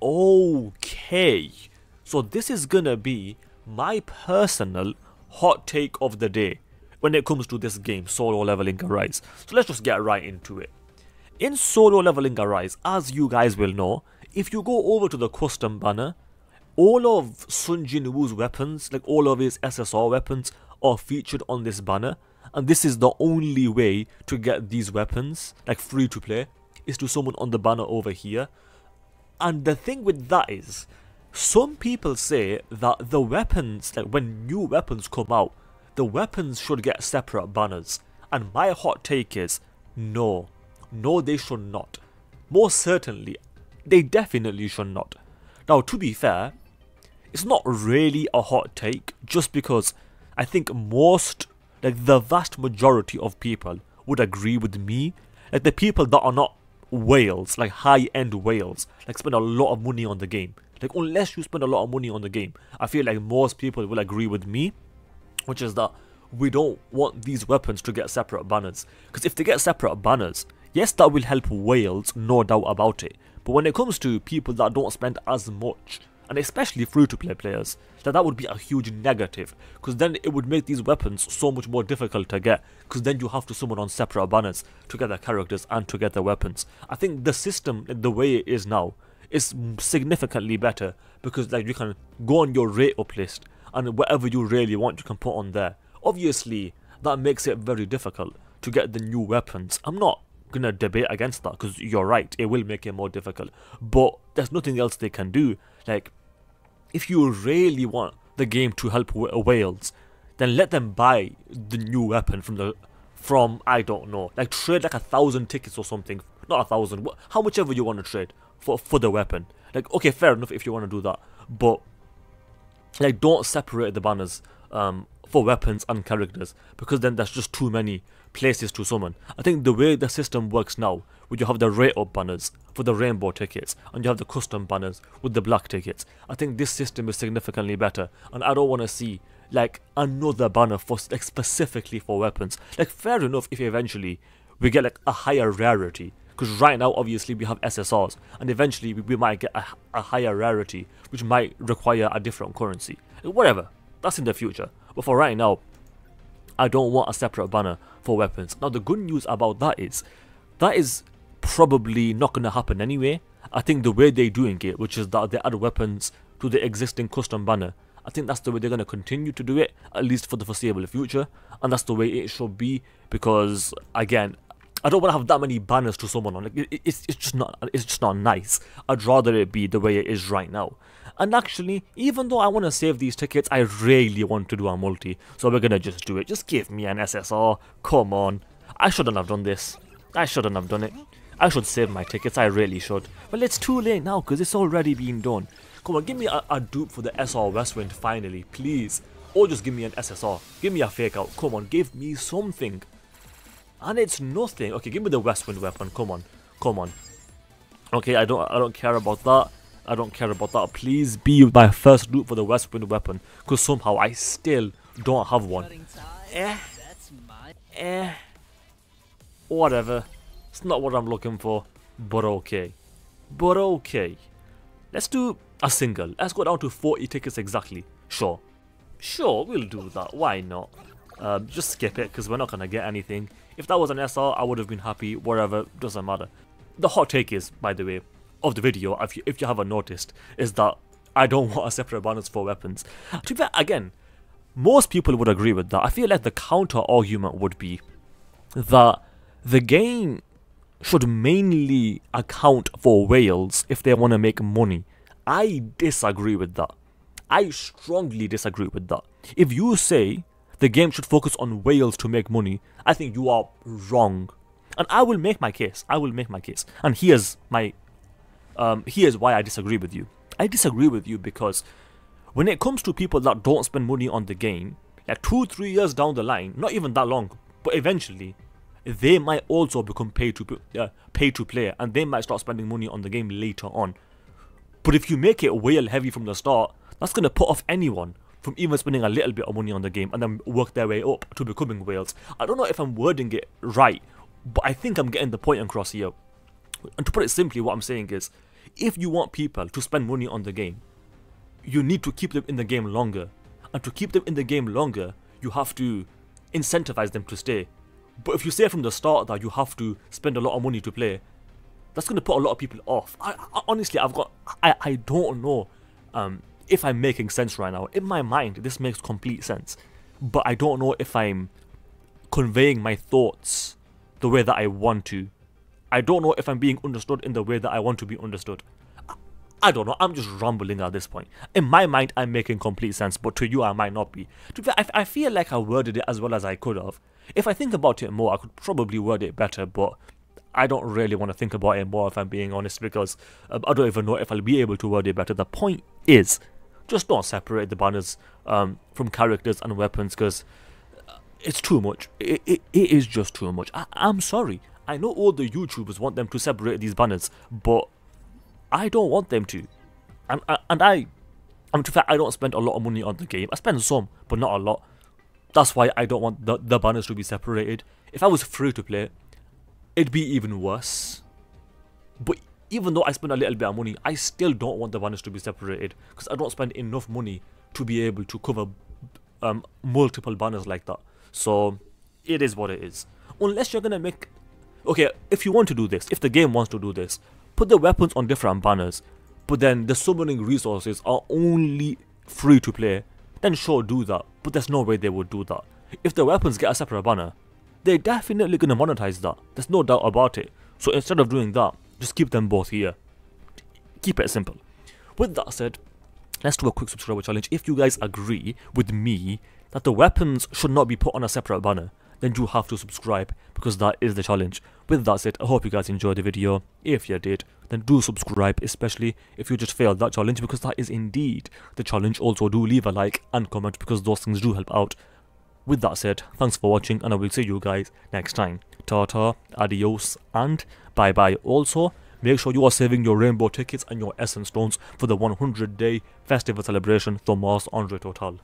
Okay, so this is gonna be my personal hot take of the day when it comes to this game, Solo Leveling Arise. So let's just get right into it. In Solo Leveling Arise, as you guys will know, if you go over to the custom banner, all of Sun Jinwoo's weapons, like all of his SSR weapons, are featured on this banner. And this is the only way to get these weapons, like free to play, is to summon on the banner over here. And the thing with that is, some people say that the weapons, like when new weapons come out, the weapons should get separate banners. And my hot take is, no, they should not. Most certainly, they definitely should not. Now, to be fair, it's not really a hot take, just because I think most, like the vast majority of people would agree with me. Like the people that are not whales, like high-end whales, like spend a lot of money on the game. Like unless you spend a lot of money on the game, I feel like most people will agree with me, which is that we don't want these weapons to get separate banners. Because if they get separate banners, yes, that will help whales, no doubt about it. But when it comes to people that don't spend as much, and especially free-to-play players, that would be a huge negative, because then it would make these weapons so much more difficult to get, because then you have to summon on separate banners to get the characters and to get the weapons. I think the system, the way it is now, is significantly better, because like you can go on your rate up list, and whatever you really want you can put on there. Obviously, that makes it very difficult to get the new weapons. I'm not gonna debate against that, because you're right, it will make it more difficult, but there's nothing else they can do. Like, if you really want the game to help whales, then let them buy the new weapon from I don't know, like trade like 1,000 tickets or something, not 1,000, how much ever you want to trade for the weapon. Like, okay, fair enough if you want to do that, but like don't separate the banners for weapons and characters, because then there's just too many places to summon. I think the way the system works now, where you have the rate up banners for the rainbow tickets, and you have the custom banners with the black tickets, I think this system is significantly better, and I don't want to see like another banner for like specifically for weapons. Like, fair enough if eventually we get like a higher rarity, because right now obviously we have SSRs, and eventually we might get a higher rarity which might require a different currency. Whatever, that's in the future, but for right now I don't want a separate banner for weapons. Now the good news about that is probably not going to happen anyway. I think the way they're doing it, which is that they add weapons to the existing custom banner, I think that's the way they're going to continue to do it, at least for the foreseeable future, and that's the way it should be, because again, I don't want to have that many banners to summon on. Like, it's just not nice. I'd rather it be the way it is right now. And actually, even though I want to save these tickets, I really want to do a multi, so we're gonna just do it. Just give me an SSR, come on. I shouldn't have done this. I shouldn't have done it. I should save my tickets, I really should. Well, it's too late now, because it's already been done. Come on, give me a dupe for the SR Westwind finally, please. Or just give me an SSR. Give me a fake out. Come on, give me something. And it's nothing. Okay, give me the Westwind weapon. Come on. Come on. Okay, I don't care about that. I don't care about that. Please be my first loot for the Westwind weapon, because somehow I still don't have one. Whatever. It's not what I'm looking for, but okay. But okay. Let's do a single. Let's go down to 40 tickets exactly. Sure. Sure, we'll do that. Why not? Just skip it, because we're not going to get anything. If that was an SR, I would have been happy. Whatever, doesn't matter. The hot take is, by the way, of the video, if you haven't noticed, is that I don't want a separate banners for weapons. To be fair, again, most people would agree with that. I feel like the counter argument would be that the game should mainly account for whales if they want to make money. I disagree with that. I strongly disagree with that. If you say the game should focus on whales to make money, I think you are wrong. And I will make my case. I will make my case. And here's why I disagree with you. I disagree with you because when it comes to people that don't spend money on the game, like 2-3 years down the line, not even that long, but eventually, they might also become pay to play, and they might start spending money on the game later on. But if you make it whale heavy from the start, that's going to put off anyone from even spending a little bit of money on the game and then work their way up to becoming whales. I don't know if I'm wording it right, but I think I'm getting the point across here. And to put it simply, what I'm saying is, If you want people to spend money on the game, you need to keep them in the game longer. And to keep them in the game longer, you have to incentivize them to stay. But if you say from the start that you have to spend a lot of money to play, that's going to put a lot of people off. Honestly, I don't know if I'm making sense right now. In my mind, this makes complete sense. But I don't know if I'm conveying my thoughts the way that I want to. I don't know if I'm being understood in the way that I want to be understood. I don't know, I'm just rambling at this point. In my mind, I'm making complete sense, but to you, I might not be. I feel like I worded it as well as I could have. If I think about it more, I could probably word it better, but I don't really want to think about it more if I'm being honest, because I don't even know if I'll be able to word it better. The point is, just don't separate the banners from characters and weapons, because it's too much. It is just too much. I'm sorry. I know all the YouTubers want them to separate these banners, but I don't want them to. To fact, I don't spend a lot of money on the game. I spend some, but not a lot. That's why I don't want the banners to be separated. If I was free to play, it'd be even worse. But even though I spend a little bit of money, I still don't want the banners to be separated, because I don't spend enough money to be able to cover multiple banners like that. So it is what it is. Unless you're gonna make... Okay, if you want to do this, if the game wants to do this, put the weapons on different banners, but then the summoning resources are only free to play, then sure, do that. But there's no way they would do that. If the weapons get a separate banner, they're definitely gonna monetize that. There's no doubt about it. So instead of doing that, just keep them both here. Keep it simple. With that said, let's do a quick subscriber challenge. If you guys agree with me that the weapons should not be put on a separate banner, then you have to subscribe, because that is the challenge. With that said, I hope you guys enjoyed the video. If you did, then do subscribe, especially if you just failed that challenge, because that is indeed the challenge. Also, do leave a like and comment, because those things do help out. With that said, thanks for watching, and I will see you guys next time. Ta-ta, adios, and bye-bye. Also, make sure you are saving your rainbow tickets and your essence stones for the 100-day festival celebration for Mars Andre Total.